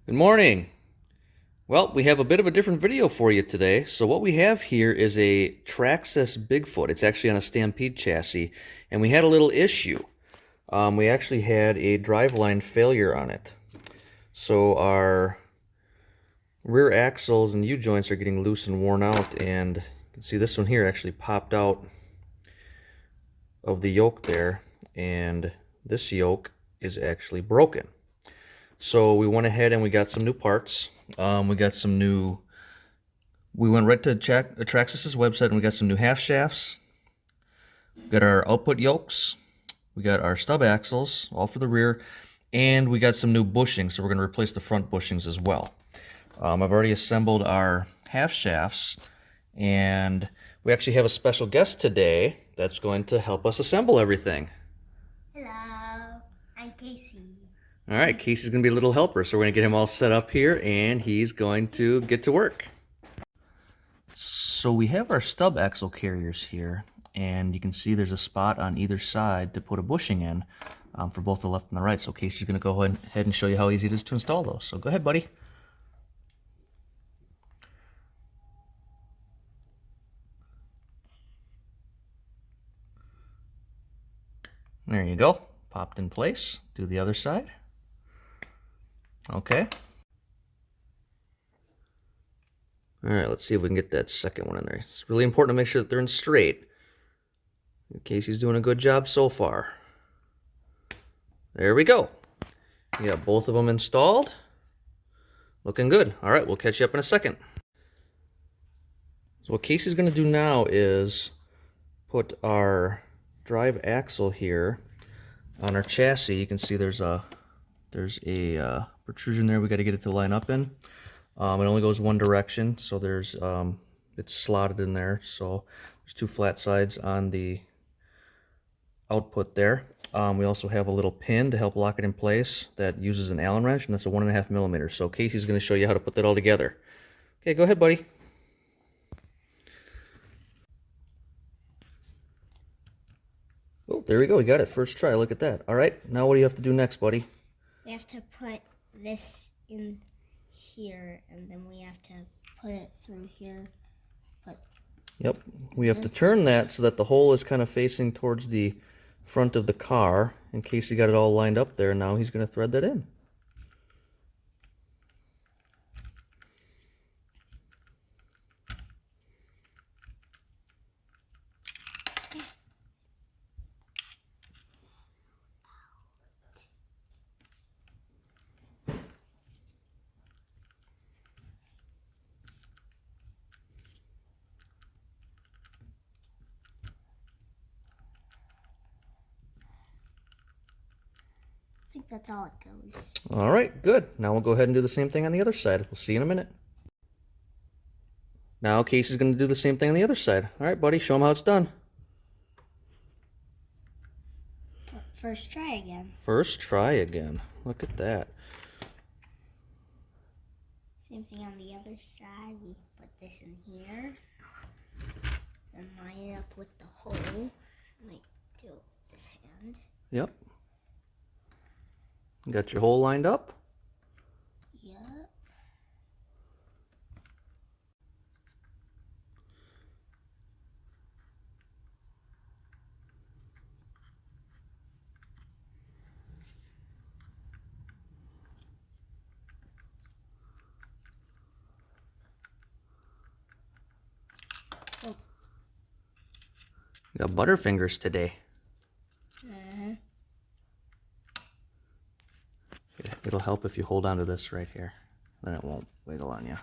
Good morning. Well, we have a bit of a different video for you today. So what we have here is a Traxxas Bigfoot. It's actually on a Stampede chassis, and we had a little issue. We actually had a driveline failure on it. So our rear axles and U-joints are getting loose and worn out, and you can see this one here actually popped out of the yoke there, and this yoke is actually broken. So we went ahead and we got some new parts. We went right to Traxxas' website and we got some new half shafts. We got our output yokes. We got our stub axles, all for the rear. And we got some new bushings, so we're going to replace the front bushings as well. I've already assembled our half shafts, and we actually have a special guest today that's going to help us assemble everything. Hello, I'm Casey. All right, Casey's going to be a little helper, so we're going to get him all set up here, and he's going to get to work. So we have our stub axle carriers here, and you can see there's a spot on either side to put a bushing in for both the left and the right. So Casey's going to go ahead and show you how easy it is to install those. So go ahead, buddy. There you go. Popped in place. Do the other side. Okay. All right, let's see if we can get that second one in there. It's really important to make sure that they're in straight. Casey's doing a good job so far. There we go. We got both of them installed. Looking good. All right, we'll catch you up in a second. So what Casey's going to do now is put our drive axle here on our chassis. You can see there's a protrusion there we got to get it to line up in. It only goes one direction, so it's slotted in there. So there's two flat sides on the output there. We also have a little pin to help lock it in place that uses an Allen wrench, and that's a 1.5 millimeters. So Casey's going to show you how to put that all together. Okay, go ahead, buddy. Oh, there we go. We got it. First try. Look at that. All right. Now what do you have to do next, buddy? We have to put this in here, and then we have to put it through here. Yep. We have to turn that so that the hole is kind of facing towards the front of the car. In case he got it all lined up there, now he's going to thread that in. I think that's all it goes. All right, good. Now we'll go ahead and do the same thing on the other side. We'll see you in a minute. Now Casey's going to do the same thing on the other side. All right, buddy, show him how it's done. First try again. First try again. Look at that. Same thing on the other side. We put this in here and line it up with the hole. Might do it with this hand. Yep. Got your hole lined up? Yep. You got butterfingers today. It'll help if you hold on to this right here. Then it won't wiggle on you.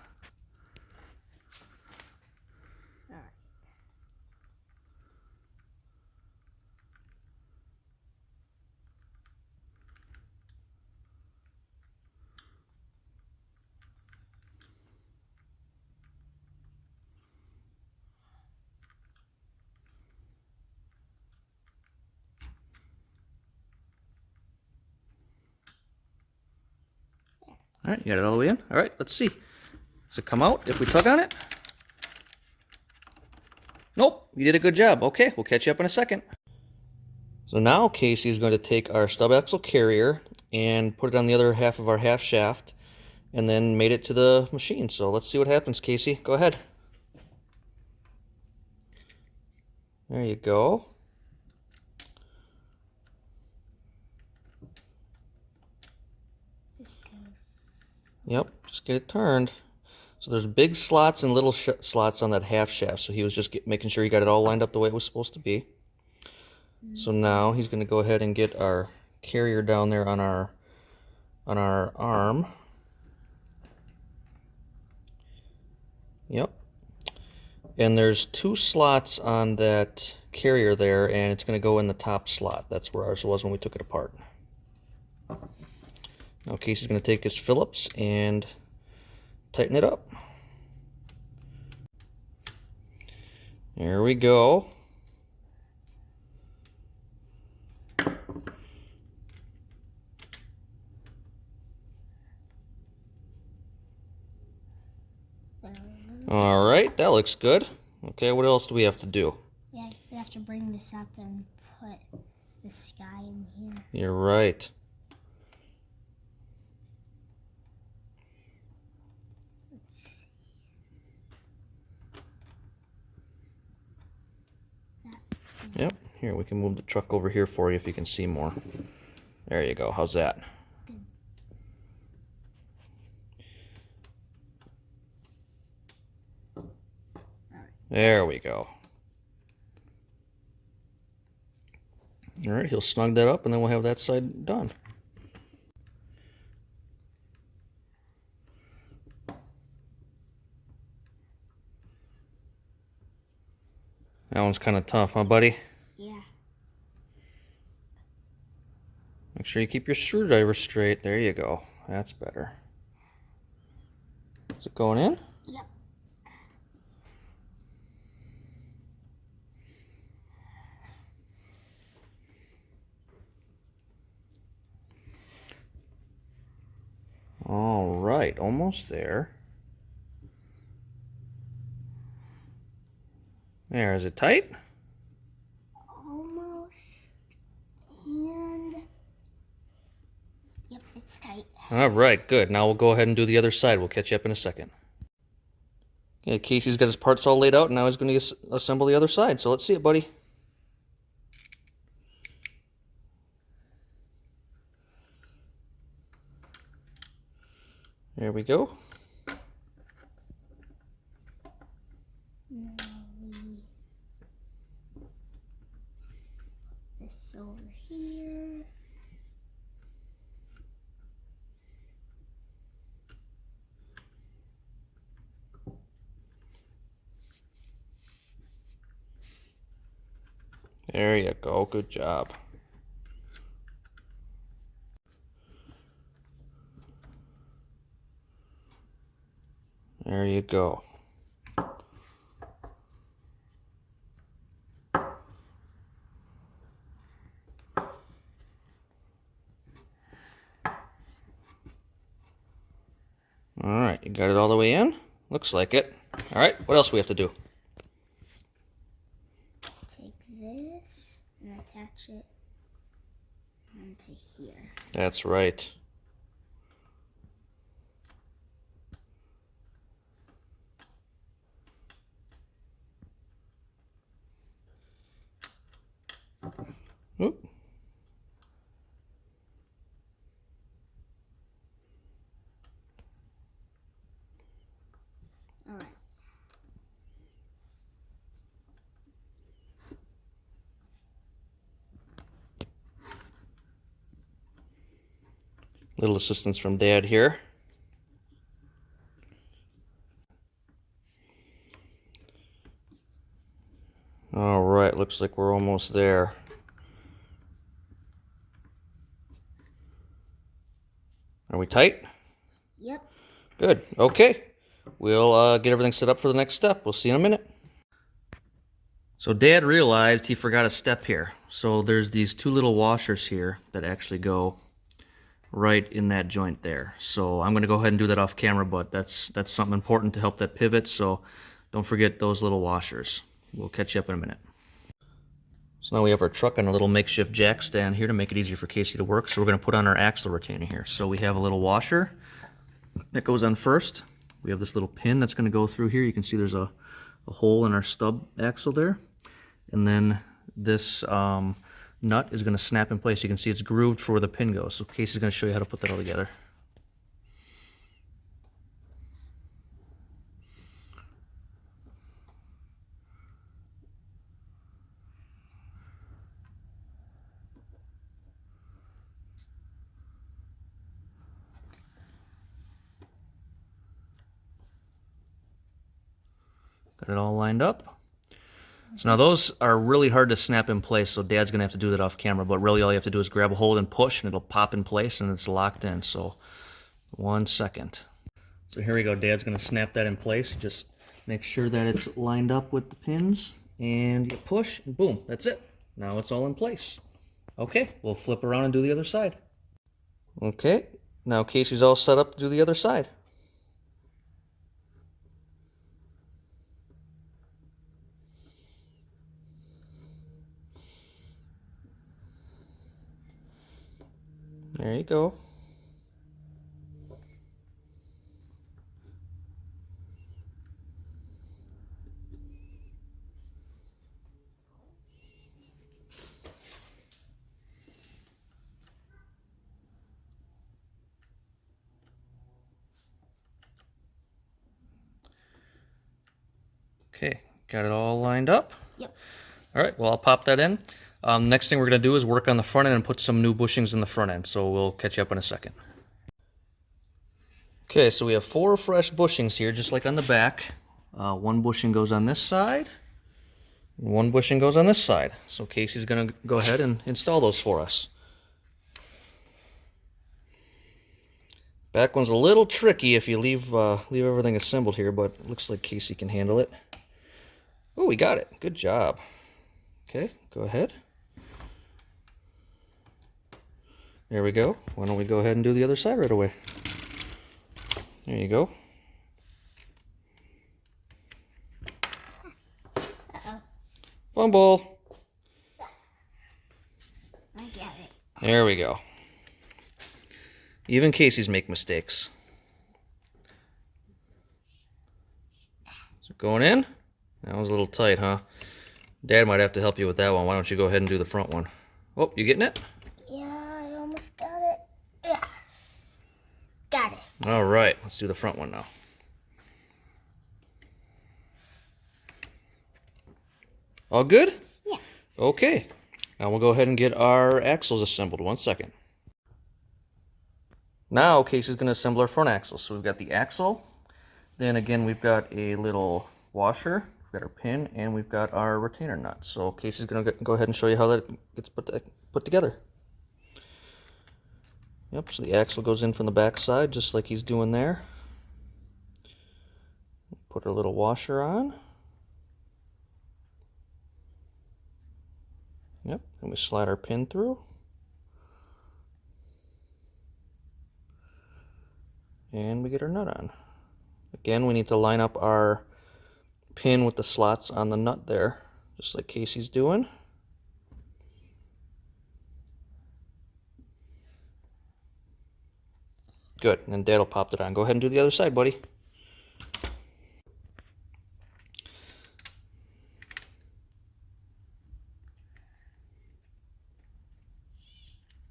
All right, you got it all the way in? All right, let's see. Does it come out if we tug on it? Nope, you did a good job. Okay, we'll catch you up in a second. So now Casey is going to take our stub axle carrier and put it on the other half of our half shaft and then made it to the machine. So let's see what happens, Casey. Go ahead. There you go. Yep, just get it turned. So there's big slots and little slots on that half shaft. So he was just making sure he got it all lined up the way it was supposed to be. So now he's going to go ahead and get our carrier down there on our arm. Yep. And there's 2 slots on that carrier there, and it's going to go in the top slot. That's where ours was when we took it apart. Now Casey's going to take his Phillips and tighten it up. There we go. All right, that looks good. Okay, what else do we have to do? Yeah, we have to bring this up and put the sky in here. You're right. Let's see. Yep, here, we can move the truck over here for you if you can see more. There you go, how's that? Good. There we go. All right, he'll snug that up and then we'll have that side done. That one's kind of tough, huh, buddy? Yeah. Make sure you keep your screwdriver straight. There you go. That's better. Is it going in? Yep. All right, almost there. There, is it tight? Almost. And yep, it's tight. All right, good. Now we'll go ahead and do the other side. We'll catch you up in a second. Okay, Casey's got his parts all laid out, and now he's going to assemble the other side. So let's see it, buddy. There we go. Now we put this over here. There you go. Good job. There you go. All right, you got it all the way in? Looks like it. All right, what else do we have to do? Take this and attach it onto here. That's right. Oop. All right. Little assistance from Dad here. All right, looks like we're almost there. Are we tight? Yep. Good. Okay. We'll get everything set up for the next step. We'll see you in a minute. So Dad realized he forgot a step here. So there's these 2 little washers here that actually go right in that joint there. So I'm going to go ahead and do that off camera, but that's something important to help that pivot. So don't forget those little washers. We'll catch you up in a minute. So now we have our truck on a little makeshift jack stand here to make it easier for Casey to work. So we're going to put on our axle retainer here. So we have a little washer that goes on first. We have this little pin that's going to go through here. You can see there's a hole in our stub axle there. And then this nut is going to snap in place. You can see it's grooved for where the pin goes. So Casey's going to show you how to put that all together. Got it all lined up. So now those are really hard to snap in place, so Dad's going to have to do that off camera, but really all you have to do is grab a hold and push, and it'll pop in place, and it's locked in. So 1 second. So here we go. Dad's going to snap that in place. Just make sure that it's lined up with the pins, and you push, and boom, that's it. Now it's all in place. Okay, we'll flip around and do the other side. Okay, now Casey's all set up to do the other side. There you go. Okay, got it all lined up? Yep. All right, well, I'll pop that in. Next thing we're going to do is work on the front end and put some new bushings in the front end, so we'll catch you up in a second. Okay, so we have 4 fresh bushings here, just like on the back. 1 bushing goes on this side, and 1 bushing goes on this side. So Casey's going to go ahead and install those for us. Back one's a little tricky if you leave everything assembled here, but it looks like Casey can handle it. Oh, we got it. Good job. Okay, go ahead. There we go. Why don't we go ahead and do the other side right away? There you go. Uh-oh. Fumble. I got it. There we go. Even Casey's make mistakes. Is it going in? That was a little tight, huh? Dad might have to help you with that one. Why don't you go ahead and do the front one? Oh, you getting it? Yeah, I almost got it. Yeah. Got it. All right, let's do the front one now. All good? Yeah. Okay. Now we'll go ahead and get our axles assembled. 1 second. Now Casey's going to assemble our front axle. So we've got the axle. Then again, we've got a little washer. We've got our pin, and we've got our retainer nut. So Casey's going to go ahead and show you how that gets put together. Yep, so the axle goes in from the back side, just like he's doing there. Put our little washer on. Yep, and we slide our pin through. And we get our nut on. Again, we need to line up our pin with the slots on the nut there, just like Casey's doing. Good, and then Dad will pop it on. Go ahead and do the other side, buddy.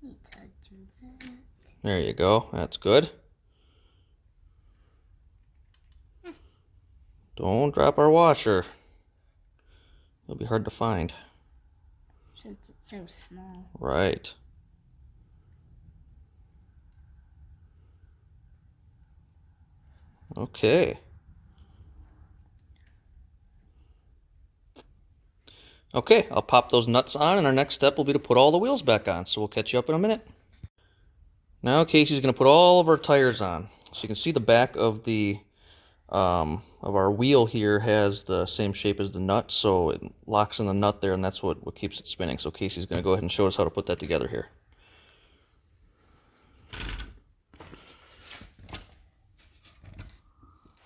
Need to do that. There you go, that's good. Don't drop our washer. It'll be hard to find. Since it's so small. Right. Okay. Okay, I'll pop those nuts on, and our next step will be to put all the wheels back on. So we'll catch you up in a minute. Now Casey's going to put all of our tires on. So you can see the back of the of our wheel here has the same shape as the nut, so it locks in the nut there, and that's what keeps it spinning. So Casey's going to go ahead and show us how to put that together here.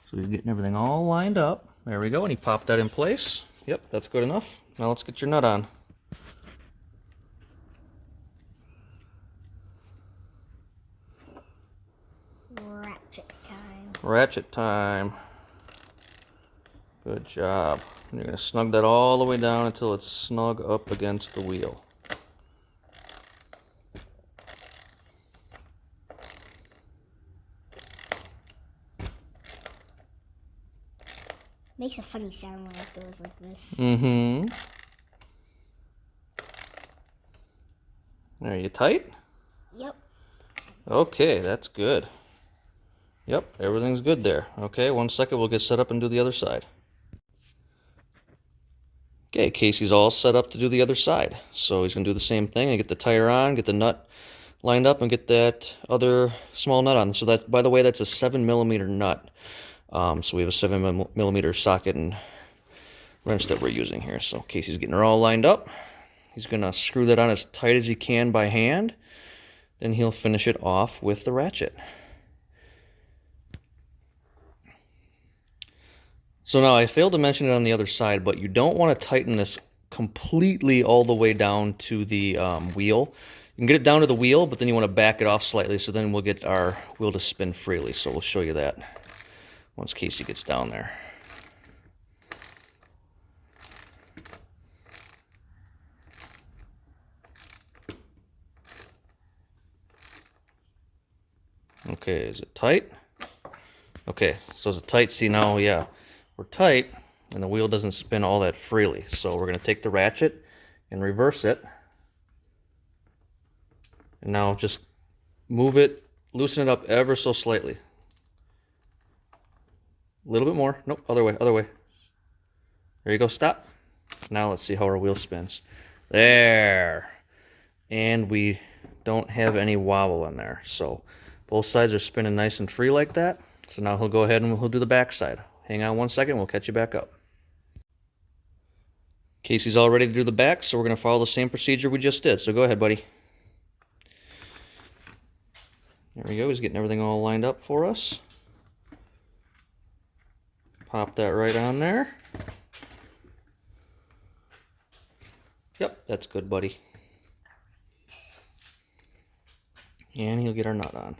So he's getting everything all lined up. There we go, and he popped that in place. Yep, that's good enough. Now let's get your nut on. Ratchet. time. Ratchet time. Good job. And you're going to snug that all the way down until it's snug up against the wheel. Makes a funny sound when it goes like this. Mm-hmm. Are you tight? Yep. Okay, that's good. Yep, everything's good there. Okay, 1 second, we'll get set up and do the other side. Okay, Casey's all set up to do the other side. So he's going to do the same thing and get the tire on, get the nut lined up, and get that other small nut on. So that, by the way, that's a 7mm nut. So we have a 7mm socket and wrench that we're using here. So Casey's getting her all lined up. He's going to screw that on as tight as he can by hand. Then he'll finish it off with the ratchet. So now I failed to mention it on the other side, but you don't want to tighten this completely all the way down to the wheel. You can get it down to the wheel, but then you want to back it off slightly, so then we'll get our wheel to spin freely. So we'll show you that once Casey gets down there. Okay, is it tight? Okay, so is it tight? See now, yeah, we're tight, and the wheel doesn't spin all that freely. So we're going to take the ratchet and reverse it. And now just move it, loosen it up ever so slightly. A little bit more. Nope, other way, other way. There you go, stop. Now let's see how our wheel spins. There. And we don't have any wobble in there. So both sides are spinning nice and free like that. So now he'll go ahead and he'll do the back side. Hang on 1 second, we'll catch you back up. Casey's all ready to do the back, so we're going to follow the same procedure we just did. So go ahead, buddy. There we go, he's getting everything all lined up for us. Pop that right on there. Yep, that's good, buddy. And he'll get our nut on.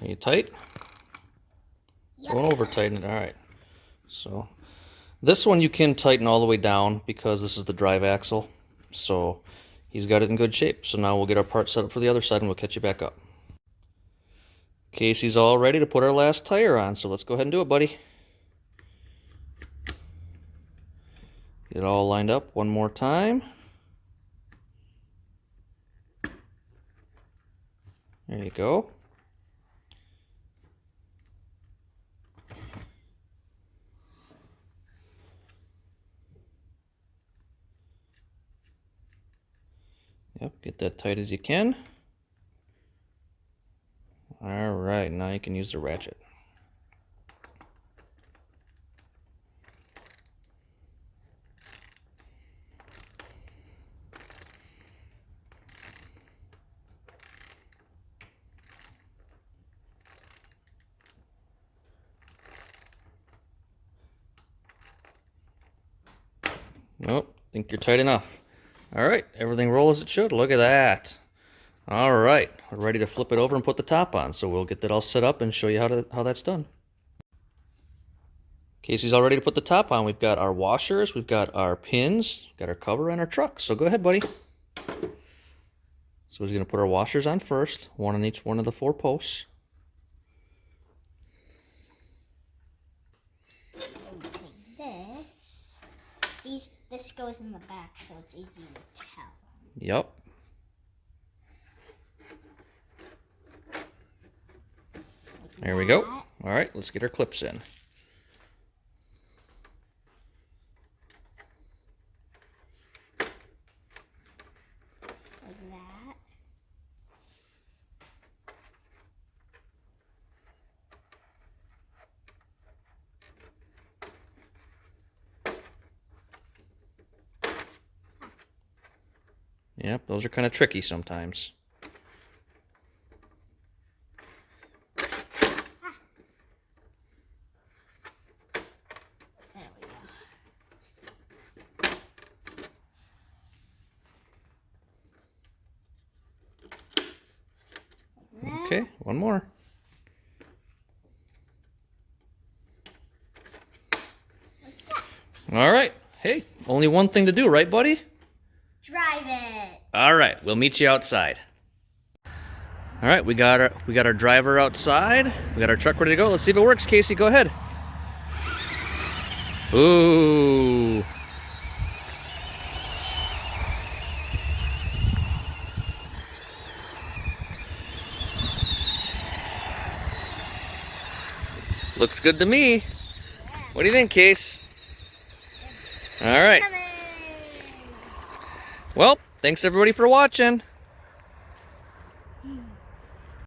Are you tight? Yep. Don't over tighten it. All right. So this one you can tighten all the way down because this is the drive axle. So he's got it in good shape. So now we'll get our part set up for the other side and we'll catch you back up. Casey's all ready to put our last tire on. So let's go ahead and do it, buddy. Get it all lined up one more time. There you go. Yep, get that tight as you can. All right, now you can use the ratchet. Nope, think you're tight enough. All right, everything rolls as it should. Look at that. All right, we're ready to flip it over and put the top on. So we'll get that all set up and show you how that's done. Casey's all ready to put the top on. We've got our washers, we've got our pins, got our cover, and our truck. So go ahead, buddy. So he's going to put our washers on first, one on each one of the 4 posts. And we take this. This goes in the back, so it's easy to tell. Yep. There we go. All right, let's get our clips in. Like that. Yep, those are kind of tricky sometimes. There we go. Okay, one more. All right. Hey, only one thing to do, right, buddy? Drive it. All right, we'll meet you outside. All right, we got our driver outside. We got our truck ready to go. Let's see if it works, Casey. Go ahead. Ooh. Looks good to me. What do you think, Case? All right. Coming. Well, thanks everybody for watching.